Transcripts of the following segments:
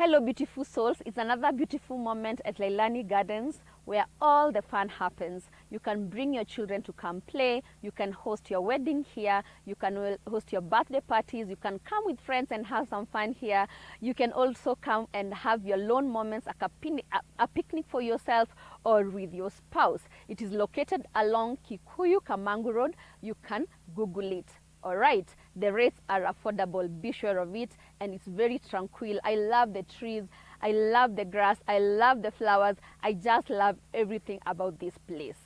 Hello beautiful souls, it's another beautiful moment at Leilani Gardens where all the fun happens. You can bring your children to come play, you can host your wedding here, you can host your birthday parties, you can come with friends and have some fun here. You can also come and have your lone moments, a picnic for yourself or with your spouse. It is located along Kikuyu Kamangu Road. You can Google it. All right, the rates are affordable, be sure of it, and it's very tranquil. I love the trees, I love the grass, I love the flowers. I just love everything about this place.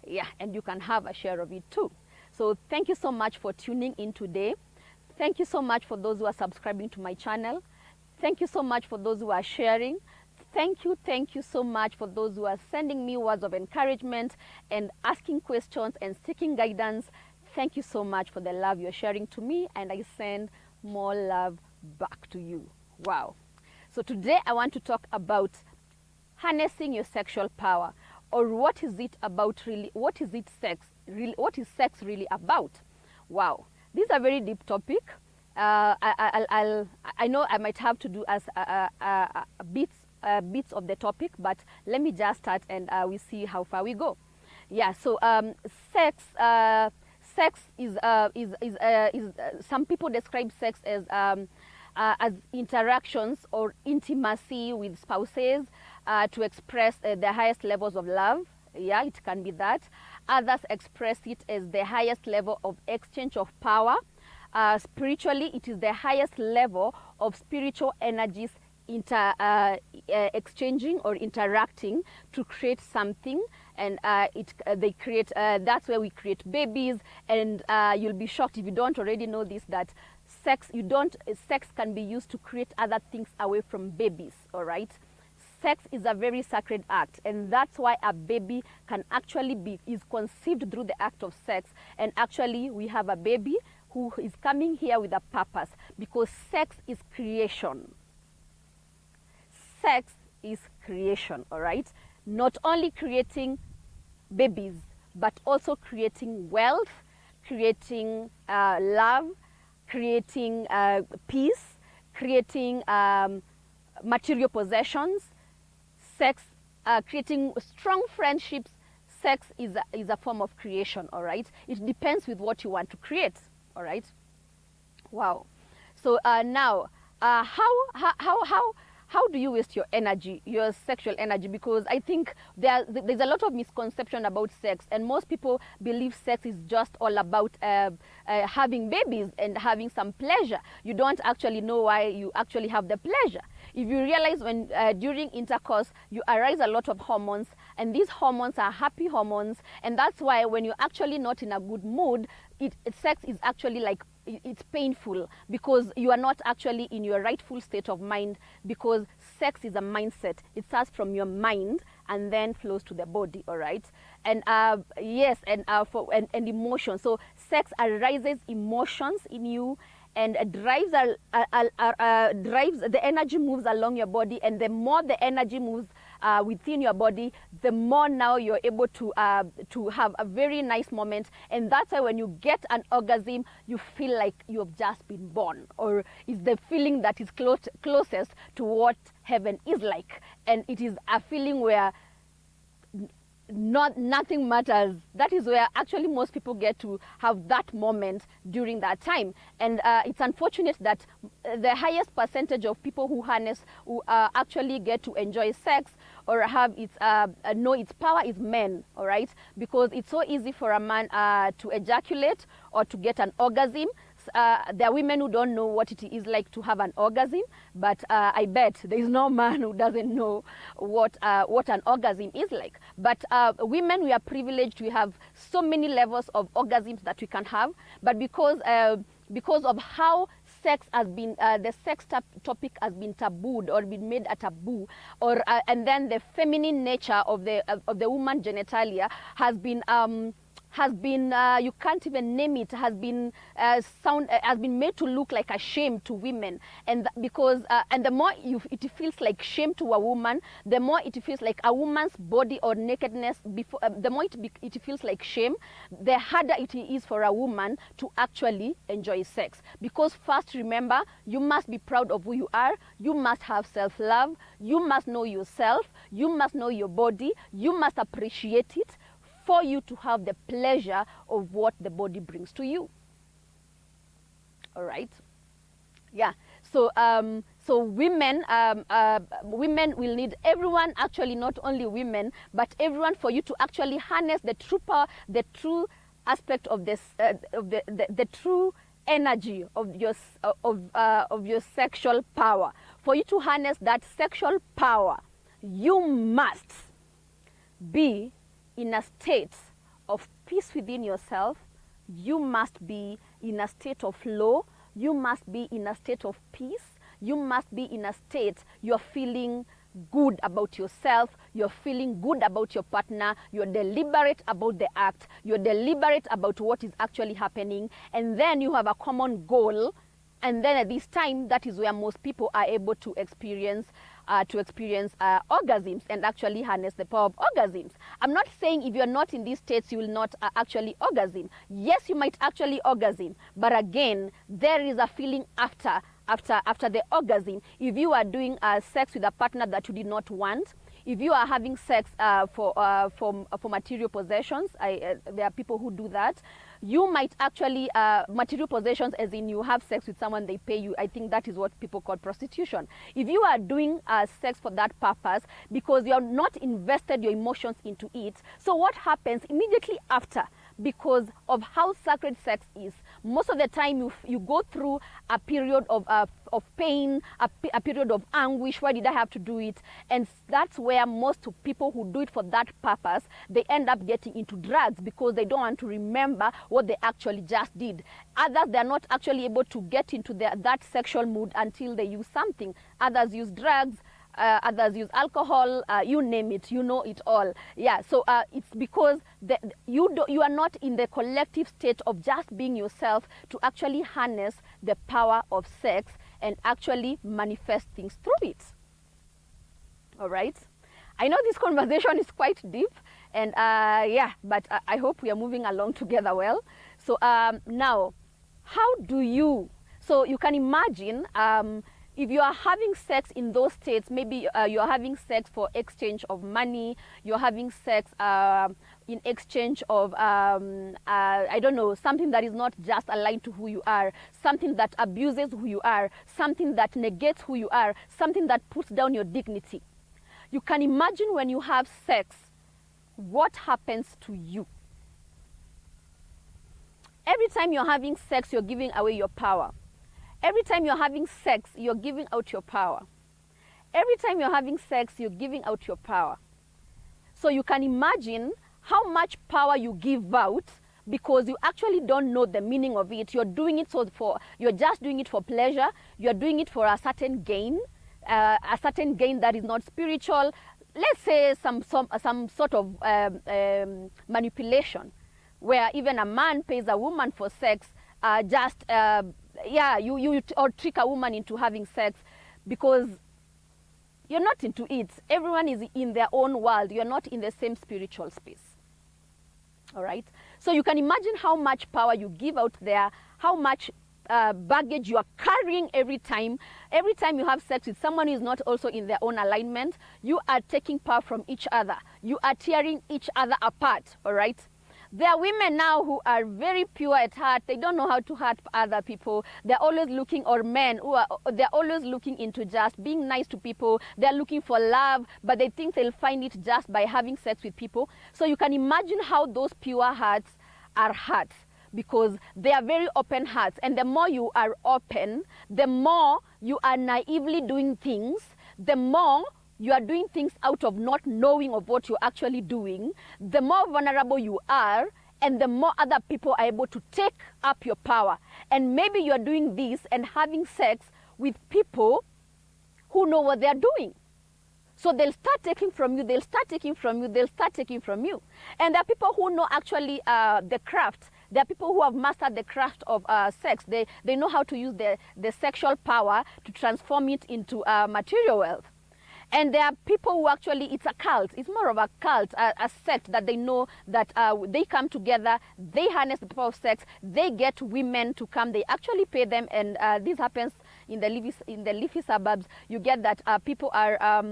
Yeah, and you can have a share of it too. So thank you so much for tuning in today. Thank you so much for those who are subscribing to my channel. Thank you so much for those who are sharing. Thank you so much for those who are sending me words of encouragement and asking questions and seeking guidance. Thank you so much for the love you're sharing to me, and I send more love back to you. Wow. So today I want to talk about harnessing your sexual power, or what is it about really, what is sex really about? Wow. This is a very deep topic. I know I might have to do as bits of the topic, but let me just start and we see how far we go. Yeah, so sex is some people describe sex as interactions or intimacy with spouses to express the highest levels of love. Yeah, it can be that. Others express it as the highest level of exchange of power. Spiritually, it is the highest level of spiritual energies exchanging or interacting to create something, and they create that's where we create babies. And you'll be shocked if you don't already know this, that sex can be used to create other things away from babies. All right, sex is a very sacred act, and that's why a baby can actually is conceived through the act of sex. And actually we have a baby who is coming here with a purpose, because sex is creation. Sex is creation, all right? Not only creating babies, but also creating wealth, creating love, creating peace, creating material possessions, sex, creating strong friendships. Sex is a form of creation, all right? It depends with what you want to create, all right? Wow. So now, how do you waste your energy, your sexual energy? Because I think there's a lot of misconception about sex, and most people believe sex is just all about having babies and having some pleasure. You don't actually know why you actually have the pleasure. If you realize when during intercourse you arise a lot of hormones, and these hormones are happy hormones, and that's why when you're actually not in a good mood, sex is actually like, it's painful, because you are not actually in your rightful state of mind, because sex is a mindset. It starts from your mind and then flows to the body, all right? And yes, and emotion. So sex arises emotions in you, and drives the energy moves along your body, and the more the energy moves within your body, the more now you're able to have a very nice moment. And that's why when you get an orgasm, you feel like you have just been born, or it's the feeling that is closest to what heaven is like. And it is a feeling where nothing matters. That is where actually most people get to have that moment during that time. And it's unfortunate that the highest percentage of people who actually get to enjoy sex or have know its power is men, all right? Because it's so easy for a man to ejaculate or to get an orgasm. There are women who don't know what it is like to have an orgasm, but I bet there is no man who doesn't know what an orgasm is like. But women, we are privileged. We have so many levels of orgasms that we can have, but because of how sex has been, the sex topic has been tabooed or been made a taboo, or and then the feminine nature of the woman genitalia has been has been, you can't even name it, has been made to look like a shame to women. And because and the more it feels like shame to a woman, the more it feels like a woman's body or nakedness, the more it feels like shame, the harder it is for a woman to actually enjoy sex. Because first, remember, you must be proud of who you are, you must have self-love, you must know yourself, you must know your body, you must appreciate it, for you to have the pleasure of what the body brings to you. All right. Yeah. So so women will need everyone, actually not only women, but everyone, for you to actually harness the true power, the true aspect of this, of the true energy of your sexual power. For you to harness that sexual power, you must be in a state of peace within yourself. You must be in a state of flow. You must be in a state of peace. You must be in a state you're feeling good about yourself, you're feeling good about your partner, you're deliberate about the act, you're deliberate about what is actually happening, and then you have a common goal. And then at this time, that is where most people are able to experience orgasms and actually harness the power of orgasms. I'm not saying if you're not in these states, you will not actually orgasm. Yes, you might actually orgasm, but again, there is a feeling after the orgasm. If you are doing sex with a partner that you did not want, if you are having sex for material possessions, there are people who do that. You might actually, material possessions as in you have sex with someone, they pay you. I think that is what people call prostitution. If you are doing sex for that purpose, because you are not invested your emotions into it, so what happens immediately after, because of how sacred sex is, most of the time you go through a period of pain, a period of anguish. Why did I have to do it? And that's where most people who do it for that purpose, they end up getting into drugs, because they don't want to remember what they actually just did. Others, they're not actually able to get into that sexual mood until they use something. Others use drugs, others use alcohol, you name it, you know it all. Yeah, so it's because you are not in the collective state of just being yourself to actually harness the power of sex and actually manifest things through it. All right? I know this conversation is quite deep, and yeah, but I hope we are moving along together well. So now, how do you, so you can imagine, if you are having sex in those states, maybe you're having sex for exchange of money, you're having sex in exchange of, I don't know, something that is not just aligned to who you are, something that abuses who you are, something that negates who you are, something that puts down your dignity. You can imagine when you have sex, what happens to you. Every time you're having sex, you're giving away your power. Every time you're having sex, you're giving out your power. Every time you're having sex, you're giving out your power. So you can imagine how much power you give out, because you actually don't know the meaning of it. You're doing it you're just doing it for pleasure. You're doing it for a certain gain that is not spiritual. Let's say some sort of manipulation, where even a man pays a woman for sex, or trick a woman into having sex, because you're not into it. Everyone is in their own world. You're not in the same spiritual space. All right? So you can imagine how much power you give out there, how much baggage you are carrying every time you have sex with someone who is not also in their own alignment. You are taking power from each other. You are tearing each other apart. All right? There are women now who are very pure at heart. They don't know how to hurt other people. They're always looking, or men who they're always looking into just being nice to people. They're looking for love, but they think they'll find it just by having sex with people. So you can imagine how those pure hearts are hurt, because they are very open hearts. And the more you are open, the more you are naively doing things, the more you are doing things out of not knowing of what you're actually doing, the more vulnerable you are, and the more other people are able to take up your power. And maybe you're doing this and having sex with people who know what they're doing. So they'll start taking from you, they'll start taking from you, they'll start taking from you. And there are people who know actually the craft. There are people who have mastered the craft of sex. They know how to use the sexual power to transform it into material wealth. And there are people who actually, it's a cult. It's more of a cult, a sect that they know that they come together, they harness the power of sex, they get women to come, they actually pay them, and this happens in the leafy suburbs. You get that people are,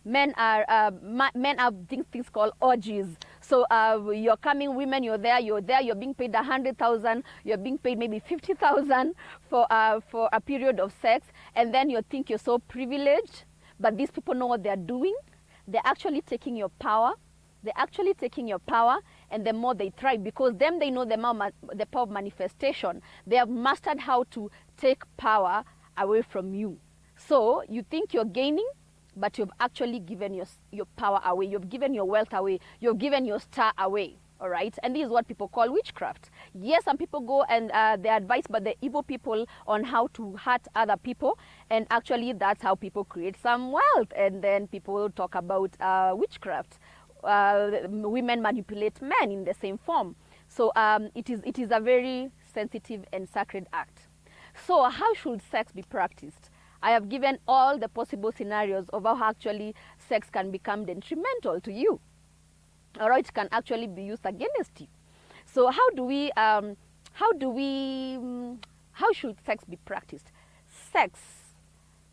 men are things called orgies. So you're coming, women, you're there, you're being paid 100,000, you're being paid maybe 50,000 for a period of sex, and then you think you're so privileged. But these people know what they're doing. They're actually taking your power. They're actually taking your power, and the more they thrive, because them, they know the power of manifestation. They have mastered how to take power away from you. So you think you're gaining, but you've actually given your power away. You've given your wealth away. You've given your star away. All right, and this is what people call witchcraft. Yes, some people go and they advise by the evil people on how to hurt other people, and actually that's how people create some wealth. And then people talk about witchcraft. Women manipulate men in the same form. So it is a very sensitive and sacred act. So how should sex be practiced? I have given all the possible scenarios of how actually sex can become detrimental to you. Or it can actually be used against you. So how should sex be practiced? Sex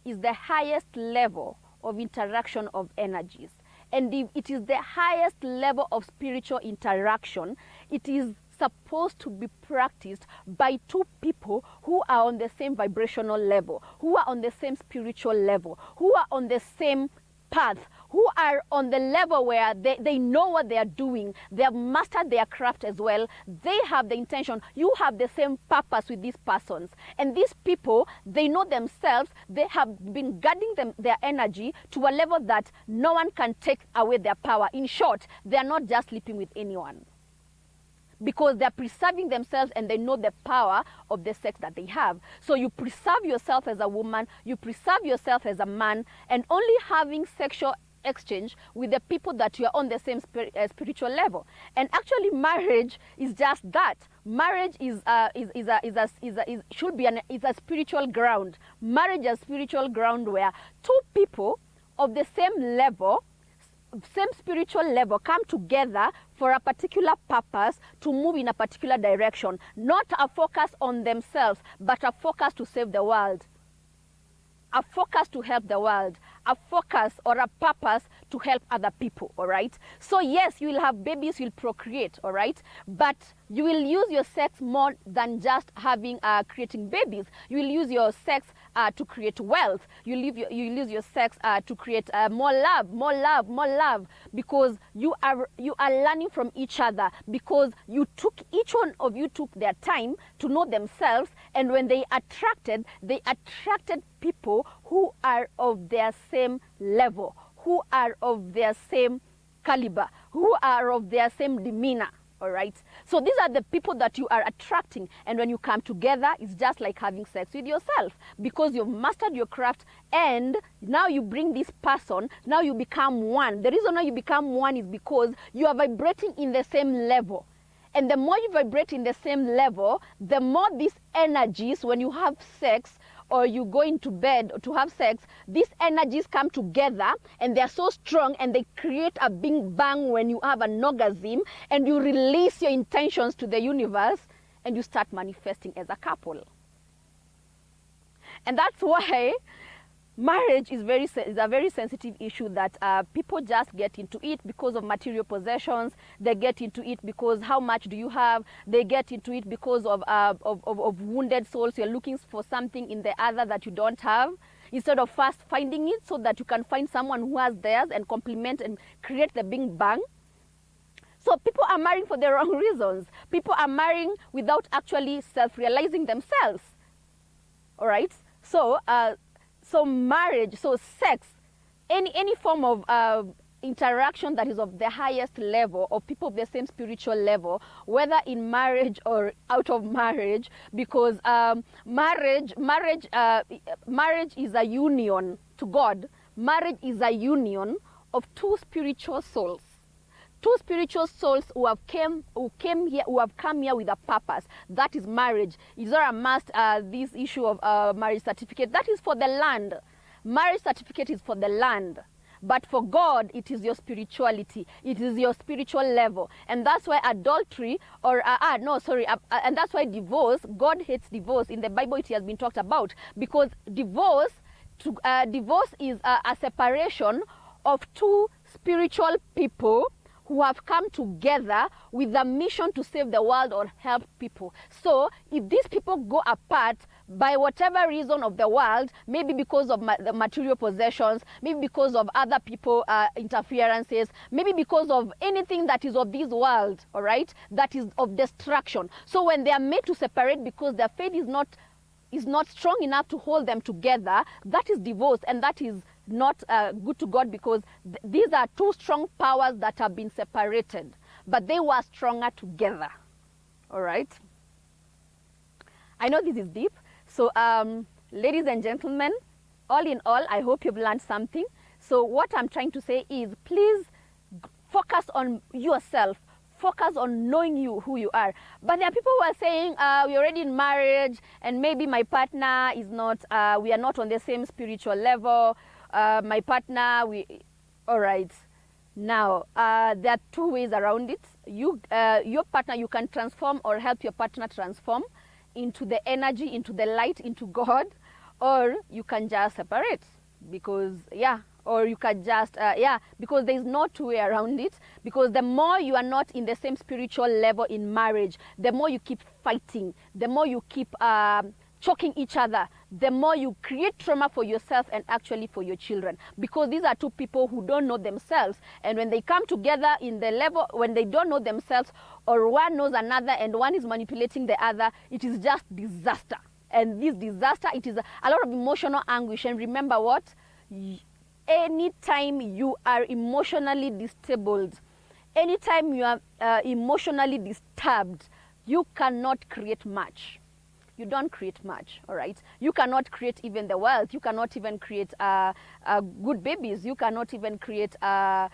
is the highest level of interaction of energies. And it is the highest level of spiritual interaction. It is supposed to be practiced by two people who are on the same vibrational level, who are on the same spiritual level, who are on the same path, who are on the level where they know what they are doing. They have mastered their craft as well. They have the intention. You have the same purpose with these persons. And these people, they know themselves. They have been guarding their energy to a level that no one can take away their power. In short, they are not just sleeping with anyone, because they're preserving themselves and they know the power of the sex that they have. So you preserve yourself as a woman, you preserve yourself as a man, and only having sexual exchange with the people that you are on the same spiritual level. And actually marriage is just that. Marriage is a spiritual ground. Marriage is a spiritual ground where two people of the same level, same spiritual level, come together for a particular purpose, to move in a particular direction. Not a focus on themselves, but a focus to save the world. A focus to help the world. A focus or a purpose to help other people, all right? So yes, you will have babies, you'll procreate, all right? But you will use your sex more than just having creating babies. You will use your sex to create wealth. You use your sex to create more love, because you are learning from each other, because each one of you took their time to know themselves, and when they attracted people who are of their same level, who are of their same caliber, who are of their same demeanor. All right, so these are the people that you are attracting, and when you come together, it's just like having sex with yourself, because you've mastered your craft, and now you bring this person, now you become one. The reason why you become one is because you are vibrating in the same level. And the more you vibrate in the same level, the more these energies, when you have sex, or you go into bed to have sex, these energies come together and they're so strong, and they create a big bang when you have an orgasm, and you release your intentions to the universe, and you start manifesting as a couple. And that's why marriage is a very sensitive issue, that people just get into it because of material possessions. They get into it because how much do you have? They get into it because of wounded souls. You're looking for something in the other that you don't have, instead of first finding it so that you can find someone who has theirs and complement and create the big bang. So people are marrying for the wrong reasons. People are marrying without actually self-realizing themselves. All right? So marriage, so sex, any form of interaction that is of the highest level, of people of the same spiritual level, whether in marriage or out of marriage, because marriage is a union to God Marriage is a union of two spiritual souls. Two spiritual souls who have come here with a purpose. That is marriage. Is there a must, this issue of marriage certificate? That is for the land. Marriage certificate is for the land. But for God, it is your spirituality. It is your spiritual level. And that's why adultery, and that's why divorce, God hates divorce. In the Bible, it has been talked about. Because divorce is a separation of two spiritual people who have come together with a mission to save the world or help people. So if these people go apart by whatever reason of the world, maybe because of the material possessions, maybe because of other people interferences, maybe because of anything that is of this world, all right, that is of destruction. So when they are made to separate because their faith is not strong enough to hold them together, that is divorce, and that is not good to God, because these are two strong powers that have been separated, but they were stronger together. All right? I know this is deep. So ladies and gentlemen, all in all, I hope you've learned something. So what I'm trying to say is, please focus on yourself. Focus on knowing who you are. But there are people who are saying, we're already in marriage, and maybe my partner is not, we are not on the same spiritual level. My partner, all right. Now, there are two ways around it. Your partner, you can transform or help your partner transform into the energy, into the light, into God, or you can just separate, because, or you can just, because there's no two way around it. Because the more you are not in the same spiritual level in marriage, the more you keep fighting, the more you keep choking each other, the more you create trauma for yourself and actually for your children. Because these are two people who don't know themselves, and when they come together in the level, when they don't know themselves, or one knows another and one is manipulating the other, it is just disaster. And this disaster, it is a lot of emotional anguish. And remember what? Anytime you are emotionally disabled, anytime you are emotionally disturbed, you cannot create much. You don't create much, all right? You cannot create even the wealth. You cannot even create good babies. You cannot even create a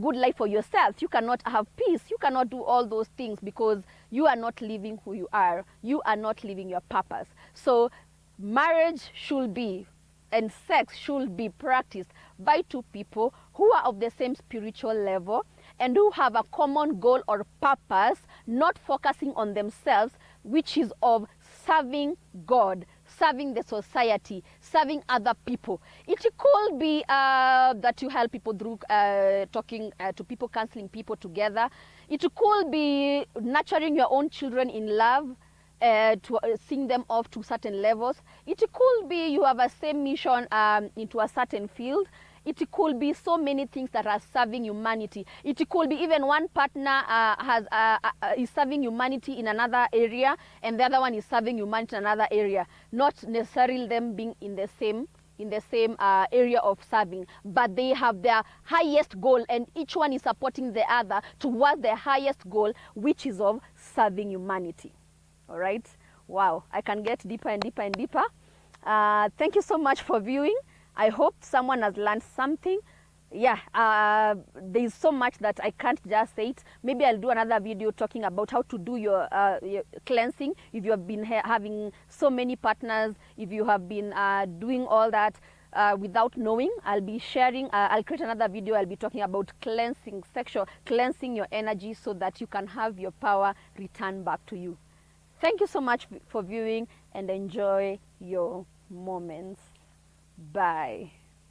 good life for yourself. You cannot have peace. You cannot do all those things, because you are not living who you are. You are not living your purpose. So marriage should be, and sex should be practiced by two people who are of the same spiritual level and who have a common goal or purpose, not focusing on themselves, which is of serving God, serving the society, serving other people. It could be that you help people through talking to people, counseling people together. It could be nurturing your own children in love, to seeing them off to certain levels. It could be you have a same mission into a certain field. It could be so many things that are serving humanity. It could be even one partner is serving humanity in another area, and the other one is serving humanity in another area. Not necessarily them being in the same area of serving, but they have their highest goal, and each one is supporting the other towards the highest goal, which is of serving humanity. All right? Wow, I can get deeper and deeper and deeper. Thank you so much for viewing. I hope someone has learned something. There's so much that I can't just say it. Maybe I'll do another video talking about how to do your cleansing. If you have been having so many partners, if you have been doing all that without knowing, I'll be sharing, I'll create another video. I'll be talking about cleansing, cleansing your energy, so that you can have your power return back to you. Thank you so much for viewing, and enjoy your moments. Bye.